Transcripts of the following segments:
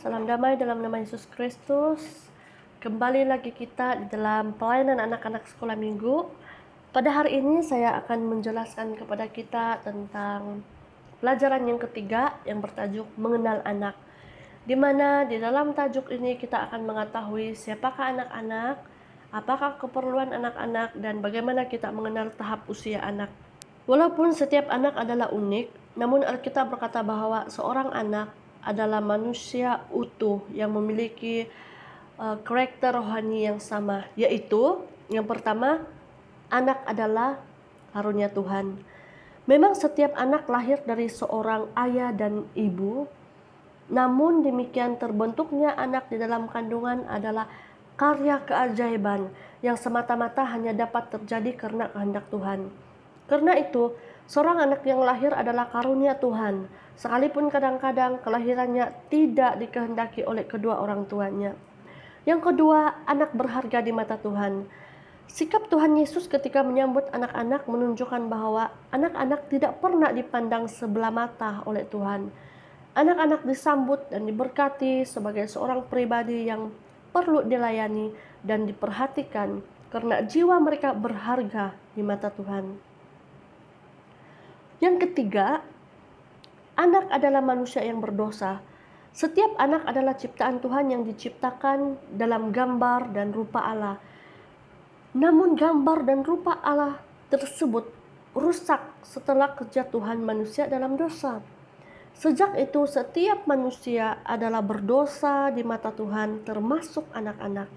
Salam damai dalam nama Yesus Kristus. Kembali lagi kita di dalam pelayanan anak-anak sekolah minggu. Pada hari ini saya akan menjelaskan kepada kita tentang pelajaran yang ketiga yang bertajuk mengenal anak. Di mana di dalam tajuk ini kita akan mengetahui siapakah anak-anak, apakah keperluan anak-anak, dan bagaimana kita mengenal tahap usia anak. Walaupun setiap anak adalah unik, namun Alkitab berkata bahwa seorang anak adalah manusia utuh yang memiliki karakter rohani yang sama, yaitu yang pertama, anak adalah karunia Tuhan. Memang setiap anak lahir dari seorang ayah dan ibu, namun demikian terbentuknya anak di dalam kandungan adalah karya keajaiban yang semata-mata hanya dapat terjadi karena kehendak Tuhan. Karena itu, seorang anak yang lahir adalah karunia Tuhan, sekalipun kadang-kadang kelahirannya tidak dikehendaki oleh kedua orang tuanya. Yang kedua, anak berharga di mata Tuhan. Sikap Tuhan Yesus ketika menyambut anak-anak menunjukkan bahwa anak-anak tidak pernah dipandang sebelah mata oleh Tuhan. Anak-anak disambut dan diberkati sebagai seorang pribadi yang perlu dilayani dan diperhatikan karena jiwa mereka berharga di mata Tuhan. Yang ketiga, anak adalah manusia yang berdosa. Setiap anak adalah ciptaan Tuhan yang diciptakan dalam gambar dan rupa Allah. Namun gambar dan rupa Allah tersebut rusak setelah kejatuhan manusia dalam dosa. Sejak itu setiap manusia adalah berdosa di mata Tuhan, termasuk anak-anak.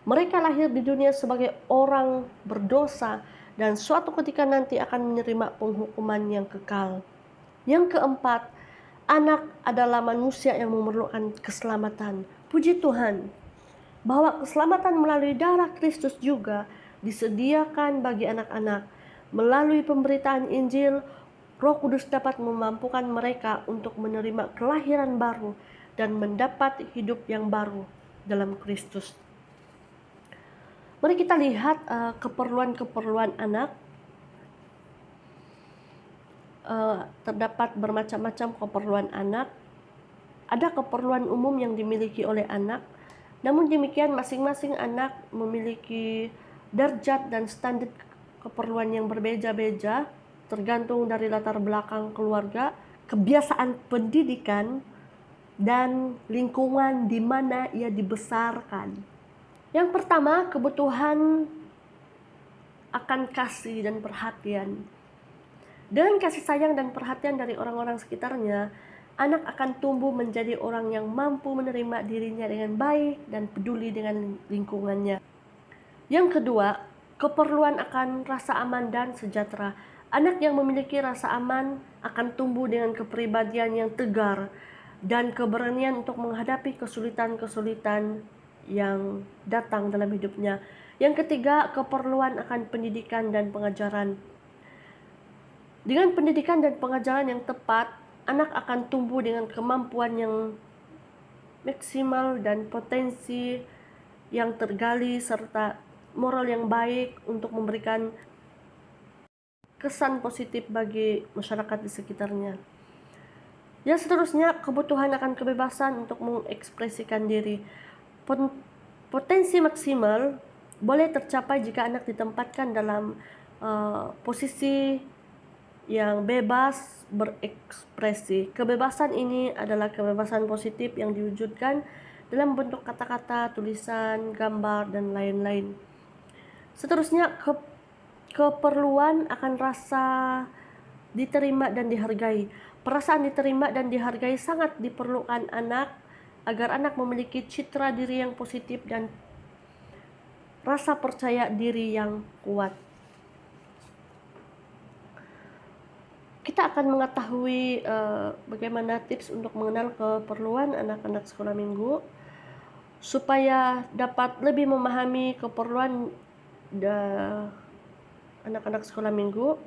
Mereka lahir di dunia sebagai orang berdosa dan suatu ketika nanti akan menerima penghukuman yang kekal. Yang keempat, anak adalah manusia yang memerlukan keselamatan. Puji Tuhan bahwa keselamatan melalui darah Kristus juga disediakan bagi anak-anak. Melalui pemberitaan Injil, Roh Kudus dapat memampukan mereka untuk menerima kelahiran baru dan mendapat hidup yang baru dalam Kristus. Mari kita lihat keperluan-keperluan anak. Terdapat bermacam-macam keperluan anak. Ada keperluan umum yang dimiliki oleh anak. Namun demikian masing-masing anak memiliki derajat dan standar keperluan yang berbeda-beda, tergantung dari latar belakang keluarga, kebiasaan pendidikan, dan lingkungan di mana ia dibesarkan. Yang pertama, kebutuhan akan kasih dan perhatian. Dengan kasih sayang dan perhatian dari orang-orang sekitarnya, anak akan tumbuh menjadi orang yang mampu menerima dirinya dengan baik dan peduli dengan lingkungannya. Yang kedua, keperluan akan rasa aman dan sejahtera. Anak yang memiliki rasa aman akan tumbuh dengan kepribadian yang tegar dan keberanian untuk menghadapi kesulitan-kesulitan yang datang dalam hidupnya. Yang ketiga, keperluan akan pendidikan dan pengajaran. Dengan pendidikan dan pengajaran yang tepat, anak akan tumbuh dengan kemampuan yang maksimal dan potensi yang tergali serta moral yang baik untuk memberikan kesan positif bagi masyarakat di sekitarnya. Yang seterusnya, kebutuhan akan kebebasan untuk mengekspresikan diri. Potensi maksimal boleh tercapai jika anak ditempatkan dalam posisi yang bebas berekspresi. Kebebasan ini adalah kebebasan positif yang diwujudkan dalam bentuk kata-kata, tulisan, gambar, dan lain-lain. Seterusnya, keperluan akan rasa diterima dan dihargai. Perasaan diterima dan dihargai sangat diperlukan anak agar anak memiliki citra diri yang positif dan rasa percaya diri yang kuat. Kita akan mengetahui bagaimana tips untuk mengenal keperluan anak-anak sekolah minggu supaya dapat lebih memahami keperluan anak-anak sekolah minggu,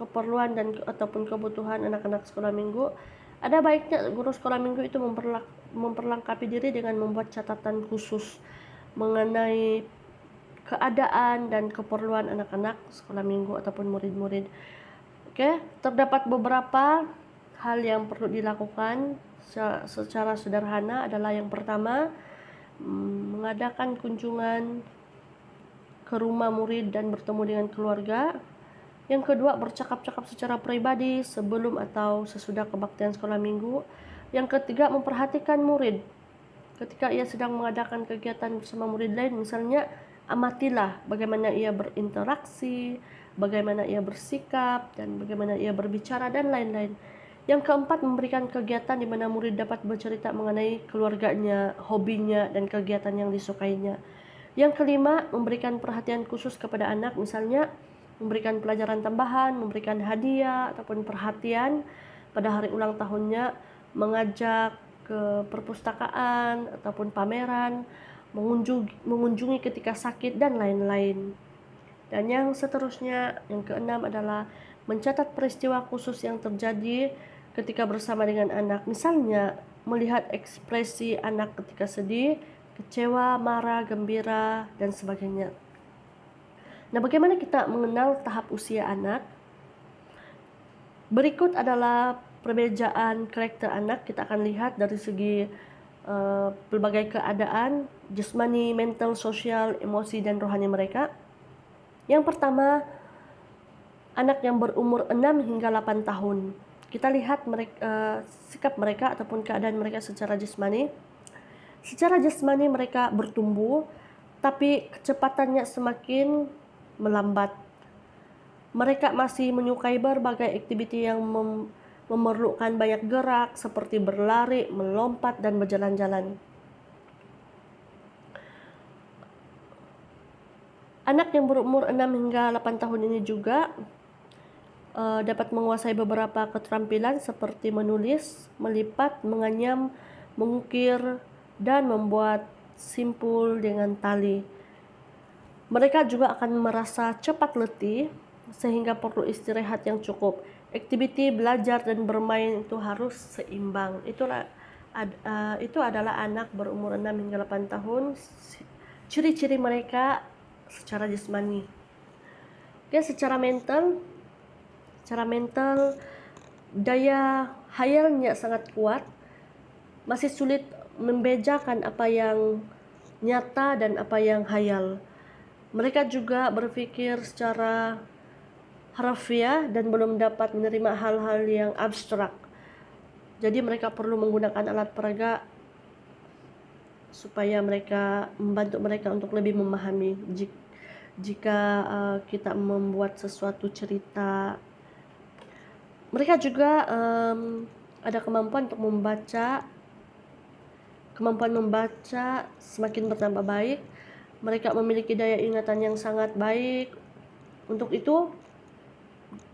keperluan dan ataupun kebutuhan anak-anak sekolah minggu. Ada baiknya guru sekolah minggu itu memperlengkapi diri dengan membuat catatan khusus mengenai keadaan dan keperluan anak-anak sekolah minggu ataupun murid-murid. Terdapat beberapa hal yang perlu dilakukan secara sederhana adalah yang pertama, mengadakan kunjungan ke rumah murid dan bertemu dengan keluarga. Yang kedua, bercakap-cakap secara pribadi sebelum atau sesudah kebaktian sekolah minggu. Yang ketiga, memperhatikan murid ketika ia sedang mengadakan kegiatan bersama murid lain. Misalnya, amatilah bagaimana ia berinteraksi, bagaimana ia bersikap, dan bagaimana ia berbicara, dan lain-lain. Yang keempat, memberikan kegiatan di mana murid dapat bercerita mengenai keluarganya, hobinya, dan kegiatan yang disukainya. Yang kelima, memberikan perhatian khusus kepada anak, misalnya memberikan pelajaran tambahan, memberikan hadiah ataupun perhatian pada hari ulang tahunnya, mengajak ke perpustakaan ataupun pameran, mengunjungi ketika sakit, dan lain-lain. Dan yang seterusnya, yang keenam adalah mencatat peristiwa khusus yang terjadi ketika bersama dengan anak. Misalnya, melihat ekspresi anak ketika sedih, kecewa, marah, gembira, dan sebagainya. Nah, bagaimana kita mengenal tahap usia anak? Berikut adalah perbedaan karakter anak. Kita akan lihat dari segi berbagai keadaan, jasmani, mental, sosial, emosi, dan rohani mereka. Yang pertama, anak yang berumur 6 hingga 8 tahun. Kita lihat sikap mereka ataupun keadaan mereka secara jasmani. Secara jasmani mereka bertumbuh, tapi kecepatannya semakin melambat. Mereka masih menyukai berbagai aktiviti yang memerlukan banyak gerak seperti berlari, melompat, dan berjalan-jalan. Anak yang berumur 6 hingga 8 tahun ini juga dapat menguasai beberapa keterampilan seperti menulis, melipat, menganyam, mengukir, dan membuat simpul dengan tali. Mereka juga akan merasa cepat letih sehingga perlu istirahat yang cukup. Aktiviti belajar dan bermain itu harus seimbang. Itu adalah anak berumur 6 hingga 8 tahun. Ciri-ciri mereka secara jasmani. Oke, secara mental daya hayalnya sangat kuat. Masih sulit membedakan apa yang nyata dan apa yang hayal. Mereka juga berpikir secara harfiah dan belum dapat menerima hal-hal yang abstrak. Jadi mereka perlu menggunakan alat peraga supaya mereka membantu mereka untuk lebih memahami. Jika kita membuat sesuatu cerita, mereka juga ada kemampuan untuk membaca. Kemampuan membaca semakin bertambah baik. Mereka memiliki daya ingatan yang sangat baik. Untuk itu,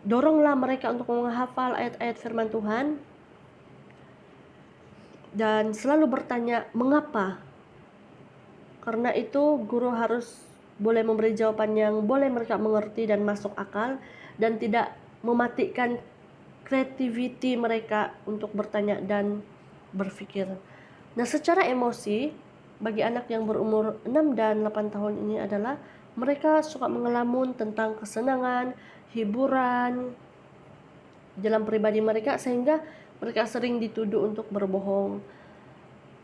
doronglah mereka untuk menghafal ayat-ayat firman Tuhan dan selalu bertanya mengapa. Karena itu guru harus boleh memberi jawaban yang boleh mereka mengerti dan masuk akal, dan tidak mematikan kreativiti mereka untuk bertanya dan berpikir. Nah, secara emosi, bagi anak yang berumur 6 dan 8 tahun ini adalah mereka suka mengelamun tentang kesenangan, hiburan dalam pribadi mereka, sehingga mereka sering dituduh untuk berbohong.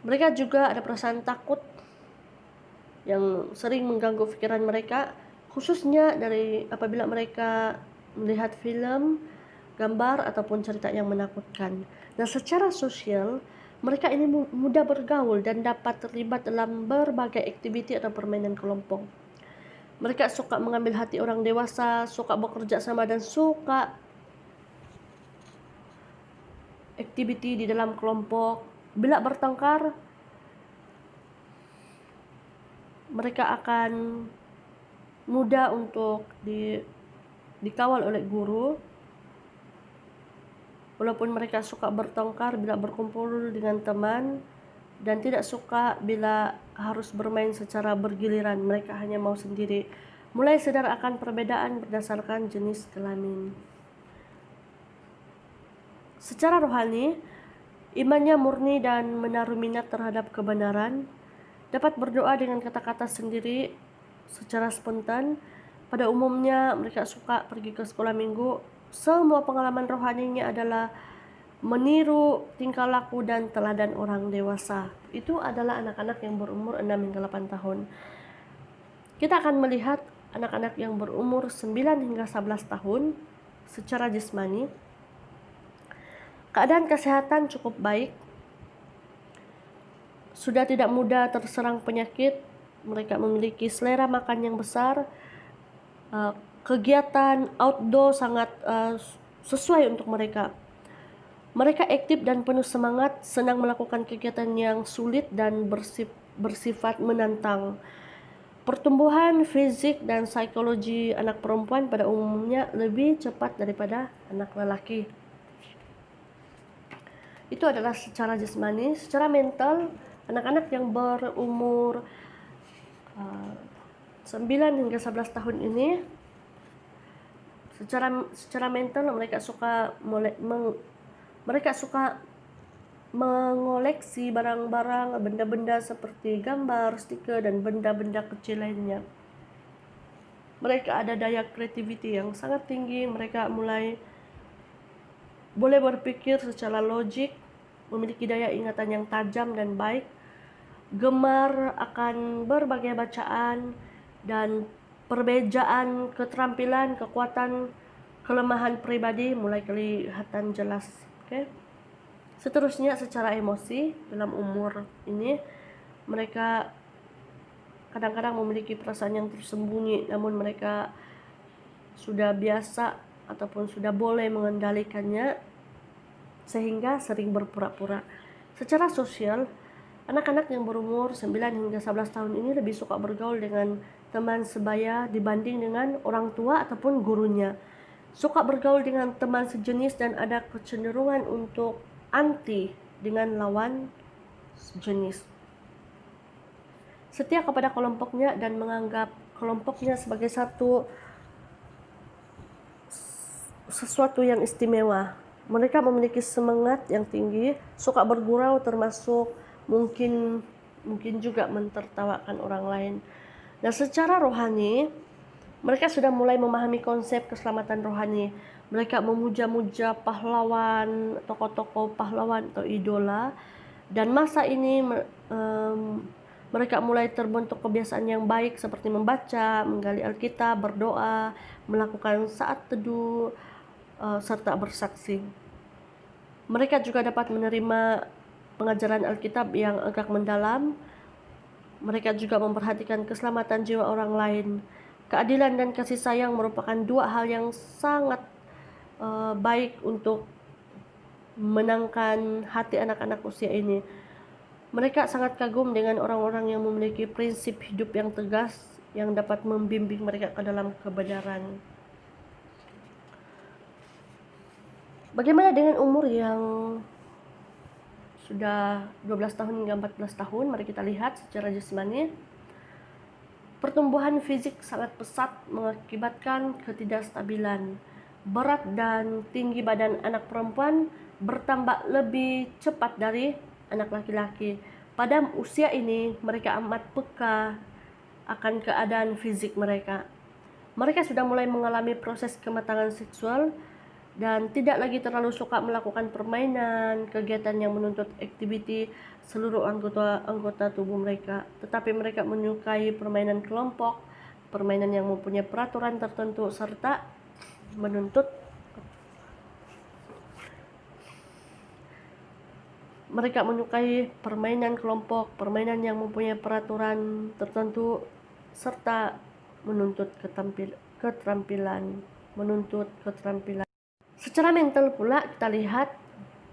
Mereka juga ada perasaan takut yang sering mengganggu pikiran mereka, khususnya dari apabila mereka melihat film, gambar, ataupun cerita yang menakutkan. Nah, secara sosial, mereka ini mudah bergaul dan dapat terlibat dalam berbagai aktiviti atau permainan kelompok. Mereka suka mengambil hati orang dewasa, suka bekerja sama, dan suka aktiviti di dalam kelompok. Bila bertengkar, mereka akan mudah untuk dikawal oleh guru. Walaupun mereka suka bertengkar bila berkumpul dengan teman dan tidak suka bila harus bermain secara bergiliran, mereka hanya mau sendiri. Mulai sadar akan perbedaan berdasarkan jenis kelamin. Secara rohani, imannya murni dan menaruh minat terhadap kebenaran, dapat berdoa dengan kata-kata sendiri secara spontan. Pada umumnya mereka suka pergi ke sekolah minggu. Semua pengalaman rohaninya adalah meniru tingkah laku dan teladan orang dewasa. Itu adalah anak-anak yang berumur 6 hingga 8 tahun. Kita akan melihat anak-anak yang berumur 9 hingga 11 tahun secara jasmani. Keadaan kesehatan cukup baik, sudah tidak mudah terserang penyakit, mereka memiliki selera makan yang besar, kegiatan outdoor sangat sesuai untuk mereka. Mereka aktif dan penuh semangat, senang melakukan kegiatan yang sulit dan bersifat menantang. Pertumbuhan fisik dan psikologi anak perempuan pada umumnya lebih cepat daripada anak lelaki. Itu adalah secara jasmani. Secara mental, anak-anak yang berumur 9 hingga 11 tahun ini secara mental mereka suka mengoleksi barang-barang, benda-benda seperti gambar, stiker, dan benda-benda kecil lainnya. Mereka ada daya kreativiti yang sangat tinggi, mereka mulai boleh berpikir secara logik, memiliki daya ingatan yang tajam dan baik, gemar akan berbagai bacaan, dan perbedaan keterampilan, kekuatan, kelemahan pribadi mulai kelihatan jelas. Seterusnya secara emosi, dalam umur ini mereka kadang-kadang memiliki perasaan yang tersembunyi, namun mereka sudah biasa ataupun sudah boleh mengendalikannya sehingga sering berpura-pura. Secara sosial, anak-anak yang berumur 9 hingga 11 tahun ini lebih suka bergaul dengan teman sebaya dibanding dengan orang tua ataupun gurunya. Suka bergaul dengan teman sejenis dan ada kecenderungan untuk anti dengan lawan sejenis. Setia kepada kelompoknya dan menganggap kelompoknya sebagai sesuatu yang istimewa. Mereka memiliki semangat yang tinggi, suka bergurau, termasuk mungkin juga mentertawakan orang lain. Nah, secara rohani, mereka sudah mulai memahami konsep keselamatan rohani. Mereka memuja-muja pahlawan, tokoh-tokoh pahlawan atau idola. Dan masa ini mereka mulai terbentuk kebiasaan yang baik seperti membaca, menggali Alkitab, berdoa, melakukan saat teduh, serta bersaksi. Mereka juga dapat menerima pengajaran Alkitab yang agak mendalam. Mereka juga memperhatikan keselamatan jiwa orang lain. Keadilan dan kasih sayang merupakan dua hal yang sangat baik untuk menangkan hati anak-anak usia ini. Mereka sangat kagum dengan orang-orang yang memiliki prinsip hidup yang tegas yang dapat membimbing mereka ke dalam kebenaran. Bagaimana dengan umur yang sudah 12 tahun hingga 14 tahun? Mari kita lihat secara jasmani. Pertumbuhan fisik sangat pesat mengakibatkan ketidakstabilan. Berat dan tinggi badan anak perempuan bertambah lebih cepat dari anak laki-laki. Pada usia ini, mereka amat peka akan keadaan fisik mereka. Mereka sudah mulai mengalami proses kematangan seksual dan tidak lagi terlalu suka melakukan permainan, kegiatan yang menuntut aktiviti seluruh anggota tubuh mereka. Tetapi mereka menyukai permainan kelompok, permainan yang mempunyai peraturan tertentu, serta mereka menyukai permainan kelompok, permainan yang mempunyai peraturan tertentu, serta menuntut keterampilan. Secara mental pula kita lihat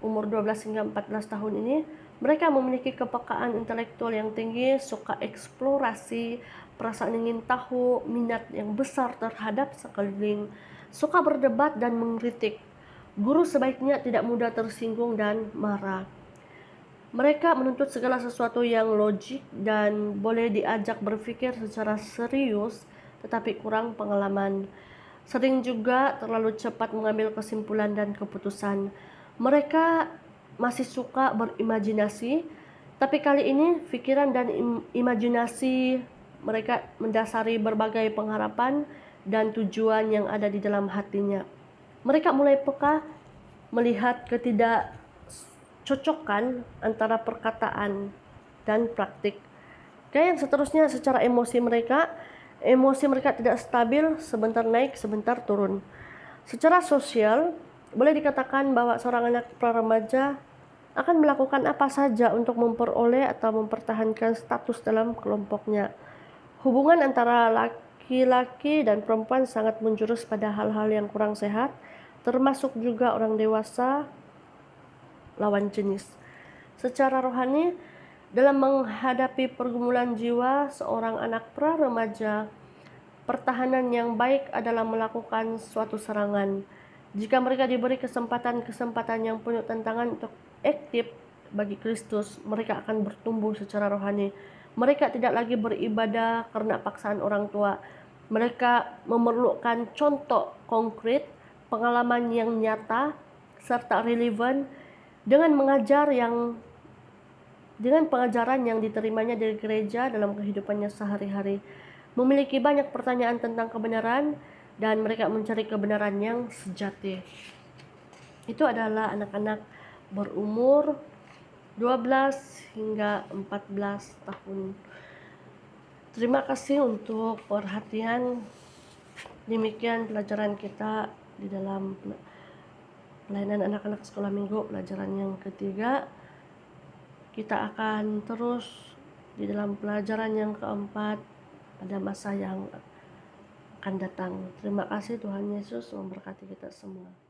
umur 12 hingga 14 tahun ini mereka memiliki kepekaan intelektual yang tinggi, suka eksplorasi, perasaan ingin tahu, minat yang besar terhadap sekeliling, suka berdebat dan mengkritik. Guru sebaiknya tidak mudah tersinggung dan marah. Mereka menuntut segala sesuatu yang logik dan boleh diajak berpikir secara serius, tetapi kurang pengalaman. Sering juga terlalu cepat mengambil kesimpulan dan keputusan. Mereka masih suka berimajinasi, tapi kali ini pikiran dan imajinasi mereka mendasari berbagai pengharapan dan tujuan yang ada di dalam hatinya. Mereka mulai peka melihat ketidakcocokan antara perkataan dan praktik. Yang seterusnya, secara emosi mereka tidak stabil, sebentar naik, sebentar turun. Secara sosial, boleh dikatakan bahwa seorang anak pra-remaja akan melakukan apa saja untuk memperoleh atau mempertahankan status dalam kelompoknya. Hubungan antara laki-laki dan perempuan sangat menjurus pada hal-hal yang kurang sehat, termasuk juga orang dewasa lawan jenis. Secara rohani, dalam menghadapi pergumulan jiwa seorang anak pra-remaja, pertahanan yang baik adalah melakukan suatu serangan. Jika mereka diberi kesempatan yang penuh tantangan untuk aktif bagi Kristus, mereka akan bertumbuh secara rohani. Mereka tidak lagi beribadah karena paksaan orang tua. Mereka memerlukan contoh konkret, pengalaman yang nyata, serta relevan dengan pengajaran yang diterimanya dari gereja dalam kehidupannya sehari-hari. Memiliki banyak pertanyaan tentang kebenaran, dan mereka mencari kebenaran yang sejati. Itu adalah anak-anak berumur 12 hingga 14 tahun. Terima kasih untuk perhatian. Demikian pelajaran kita di dalam pelayanan anak-anak sekolah minggu, pelajaran yang ketiga. Kita akan terus di dalam pelajaran yang keempat pada masa yang akan datang. Terima kasih, Tuhan Yesus memberkati kita semua.